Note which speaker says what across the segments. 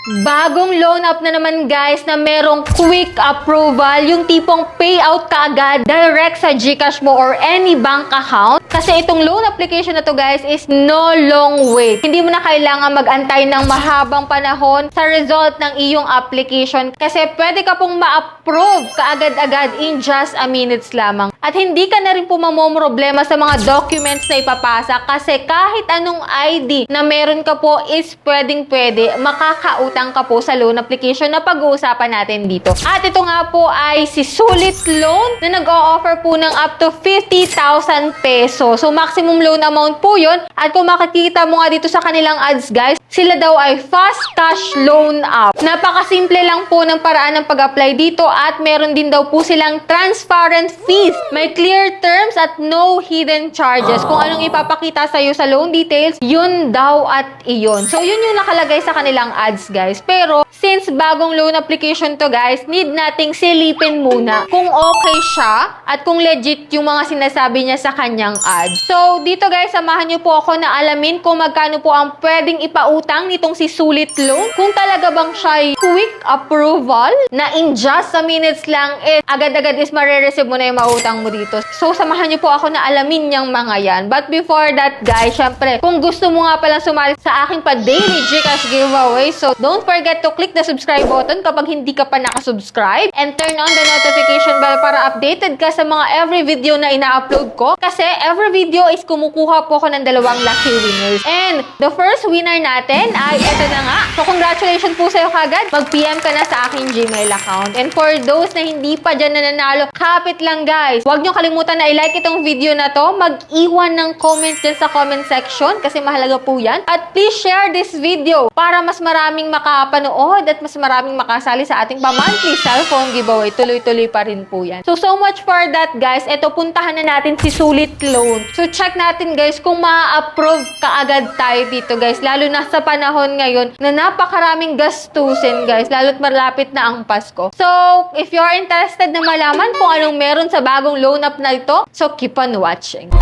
Speaker 1: Bagong loan app na naman guys na merong quick approval, yung tipong payout ka agad direct sa GCash mo or any bank account. Kasi itong loan application na to guys is no long wait. Hindi mo na kailangan mag-antay ng mahabang panahon sa result ng iyong application kasi pwede ka pong ma-approve kaagad-agad in just a minutes lamang. At hindi ka na rin po mamomroblema sa mga documents na ipapasa kasi kahit anong ID na meron ka po is pwedeng-pwede makakautang ka po sa loan application na pag-uusapan natin dito. At ito nga po ay si Sulit Loan na nag-o-offer po ng up to 50,000 pesos. So maximum loan amount po yun. At kung makikita mo nga dito sa kanilang ads guys, sila daw ay fast cash loan app. Napakasimple lang po ng paraan ng pag-apply dito at meron din daw po silang transparent fees. May clear terms at no hidden charges. Kung anong ipapakita sa'yo sa loan details, yun daw at iyon. So yun yung nakalagay sa kanilang ads guys. Pero since bagong loan application to guys, need nating silipin muna kung okay siya at kung legit yung mga sinasabi niya sa kanyang ads. So dito guys, samahan niyo po ako na alamin kung magkano po ang pwedeng ipautang nitong si Sulit Loan. Kung talaga bang siya ay quick approval na in just a minutes lang agad-agad is marireceive mo na yung mautang mo dito. So samahan niyo po ako na alamin yung mga yan. But before that guys, syempre, kung gusto mo nga palang sumali sa aking pa-daily GCash giveaway, so don't forget to click the subscribe button kapag hindi ka pa nakasubscribe and turn on the notification bell para updated ka sa mga every video na ina-upload ko kasi every video is kumukuha po ako ng dalawang lucky winners. And the first winner natin ay eto na nga. So congratulations po sa'yo kagad. Mag-PM ka na sa aking Gmail account. And for those na hindi pa dyan nananalo, kapit lang guys. Huwag nyo kalimutan na i-like itong video na to. Mag-iwan ng comment dyan sa comment section kasi mahalaga po yan. At please share this video para mas maraming makapanood at mas maraming makasali sa ating pa-monthly cellphone giveaway. Tuloy-tuloy pa rin po yan. So much for that guys. Ito, puntahan na natin si Sulit Loan. So check natin guys kung ma-approve kaagad tayo dito guys. Lalo na sa panahon ngayon na napakaraming gastusin guys. Lalo't malapit na ang Pasko. So if you're interested na malaman kung anong meron sa bagong loan app na ito, so keep on watching.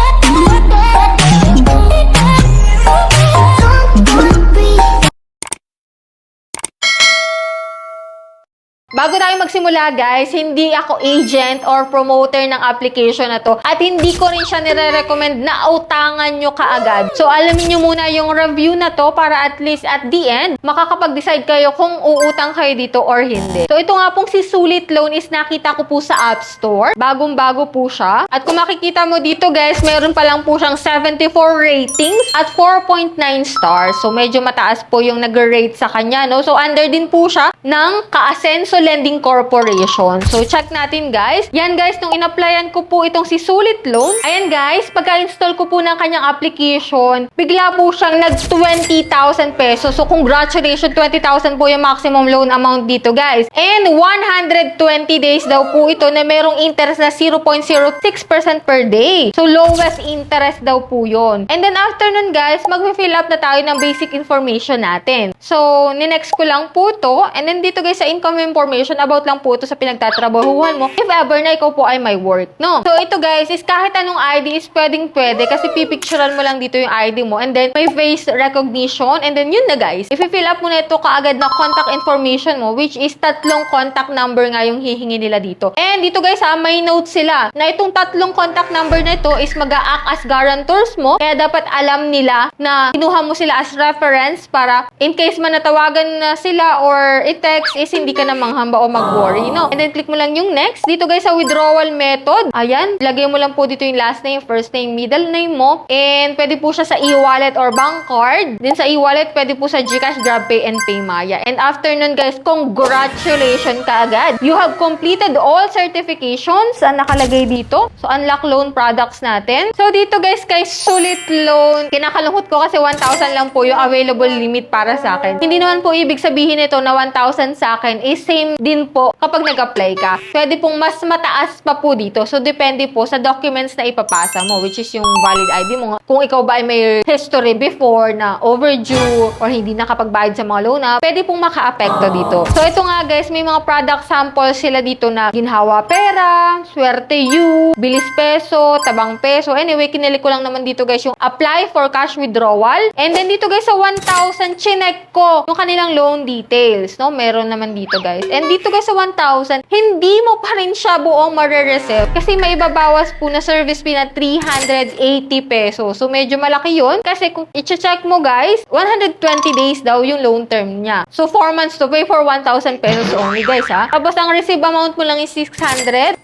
Speaker 1: Bago tayo magsimula guys, hindi ako agent or promoter ng application na to at hindi ko rin siya nire-recommend na utangan nyo kaagad. So alamin nyo muna yung review na to para at least at the end, makakapag-decide kayo kung uutang kayo dito or hindi. So ito nga pong si Sulit Loan is nakita ko po sa App Store. Bagong-bago po siya. At kung makikita mo dito guys, meron pa lang po siyang 74 ratings at 4.9 stars. So medyo mataas po yung nag-rate sa kanya, no? So under din po siya ng Kaasenso Lending Corporation. So, check natin guys. Yan guys, nung in-applyan ko po itong si Sulit Loan, ayan guys, pagka-install ko po ng kanyang application, bigla po siyang nag-20,000 pesos. So, congratulations, 20,000 po yung maximum loan amount dito guys. And 120 days daw po ito na merong interest na 0.06% per day. So, lowest interest daw po yun. And then after nun guys, mag-fill up na tayo ng basic information natin. So, ninext ko lang po to. And then dito guys, sa income information, about lang po ito sa pinagtatrabahuhan mo if ever na ikaw po ay may work, no? So, ito guys, is kahit anong ID is pwedeng-pwede kasi pipicturean mo lang dito yung ID mo and then may face recognition and then yun na guys. If i-fill up mo na ito kaagad na contact information mo which is 3 contact number nga yung hihingi nila dito. And dito guys may note sila na itong 3 contact number na ito is mag-a-act as guarantors mo kaya dapat alam nila na kinuha mo sila as reference para in case man natawagan na sila or i-text is hindi ka na manghamba o mag-worry, no? And then, click mo lang yung next. Dito, guys, sa withdrawal method, ayan, lagay mo lang po dito yung last name, first name, middle name mo. And, pwede po siya sa e-wallet or bank card. Then, sa e-wallet, pwede po sa GCash, GrabPay, and PayMaya. And, after nun, guys, congratulations ka agad. You have completed all certifications na nakalagay dito. So, unlock loan products natin. So, dito, guys, kay Sulit Loan, kinakalungkot ko kasi 1,000 lang po yung available limit para sa akin. Hindi naman po ibig sabihin ito na 1,000 1,000 sa akin is same din po kapag nag-apply ka. Pwede pong mas mataas pa po dito. So, depende po sa documents na ipapasa mo, which is yung valid ID mo. Kung ikaw ba ay may history before na overdue or hindi nakapagbayad sa mga loan na, pwede pong maka-apekto dito. So, ito nga guys, may mga product samples sila dito na ginhawa pera, swerte you, bilis peso, tabang peso. Anyway, kinili ko lang naman dito guys yung apply for cash withdrawal. And then dito guys sa 1,000, chinek ko yung kanilang loan details. No? Meron naman dito guys. And dito guys sa 1,000, hindi mo pa rin siya buong marireceive kasi may ibabawas po na service fee na 380 pesos. So medyo malaki yun kasi kung i-check mo guys, 120 days daw yung loan term niya. So 4 months to pay for 1,000 pesos only guys ha. Tapos ang receive amount mo lang is 620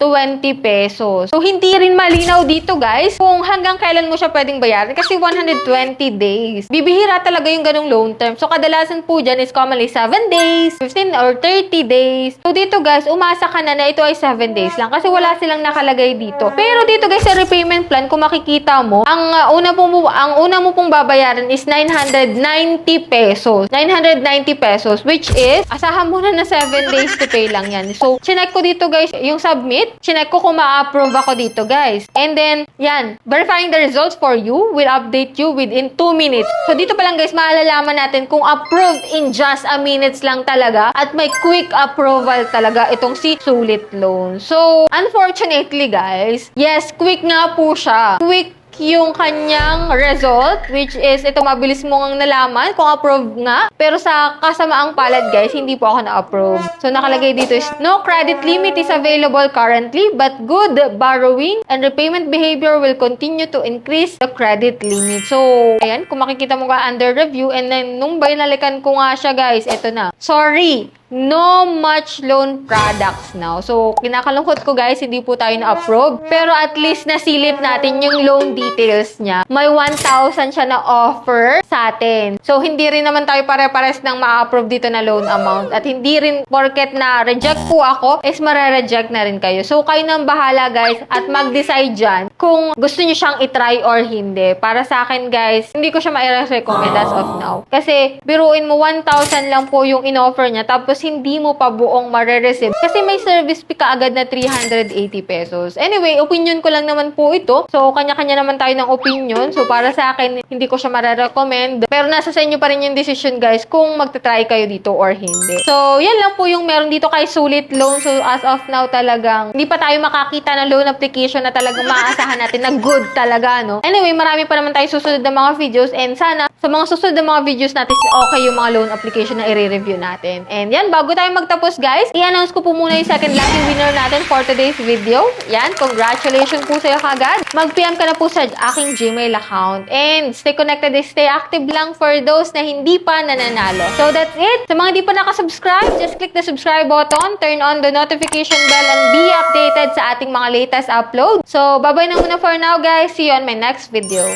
Speaker 1: pesos. So hindi rin malinaw dito guys kung hanggang kailan mo siya pwedeng bayaran kasi 120 days. Bibihira talaga yung ganong loan term. So kadalasan po dyan is commonly 7 days, 15 or 30 days. So dito guys, umasa ka na ito ay 7 days lang kasi wala silang nakalagay dito. Pero dito guys sa repayment plan, kung makikita mo, ang una mo pong babayaran is 990 pesos. 990 pesos which is asahan mo na 7 days to pay lang yan. So chinek ko dito guys yung submit. Chinek ko kung ma-approve ako dito guys. And then yan, verifying the results for you will update you within 2 minutes. So dito pa lang guys, maalalaman natin kung approved in just a minutes lang talaga at may quick approval talaga itong si Sulit Loan. So, unfortunately guys, yes, quick nga po siya. Quick yung kanyang result, which is ito mabilis mo ngang nalaman kung approve nga. Pero sa kasamaang palad guys, hindi po ako na-approve. So nakalagay dito is no credit limit is available currently but good borrowing and repayment behavior will continue to increase the credit limit. So ayan, kung makikita mo ka under review and then nung binalikan ko nga siya guys, ito na. Sorry, no much loan products now. So, kinakalungkot ko guys, hindi po tayo na-approve. Pero at least nasilip natin yung loan details niya. May 1,000 siya na offer sa atin. So, hindi rin naman tayo pare-pares ng ma-approve dito na loan amount. At hindi rin porket na reject po ako, is mare-reject na rin kayo. So, kayo nang bahala guys at mag-decide dyan kung gusto nyo siyang itry or hindi. Para sa akin guys, hindi ko siya ma-recommend as of now. Kasi, biruin mo 1,000 lang po yung in-offer niya. Tapos, hindi mo pa buong mare-receive kasi may service fee kaagad na 380 pesos. Anyway, opinion ko lang naman po ito. So, kanya-kanya naman tayo ng opinion. So, para sa akin, hindi ko siya mare-recommend. Pero nasa sa inyo pa rin yung decision, guys, kung magta-try kayo dito or hindi. So, yan lang po yung meron dito kay Sulit Loan. So, as of now talagang hindi pa tayo makakita ng loan application na talagang maaasahan natin na good talaga, no? Anyway, marami pa naman tayo susunod na mga videos and sana sa mga susunod na mga videos natin okay yung mga loan application na i-review natin. And yan, bago tayo magtapos guys, i-announce ko po muna yung second lucky winner natin for today's video. Yan, congratulations po sa'yo kagad. Mag-PM ka na po sa aking Gmail account. And stay connected, stay active lang for those na hindi pa nananalo. So that's it. Sa mga hindi pa nakasubscribe, just click the subscribe button, turn on the notification bell, and be updated sa ating mga latest upload. So, bye-bye na muna for now guys. See you on my next video.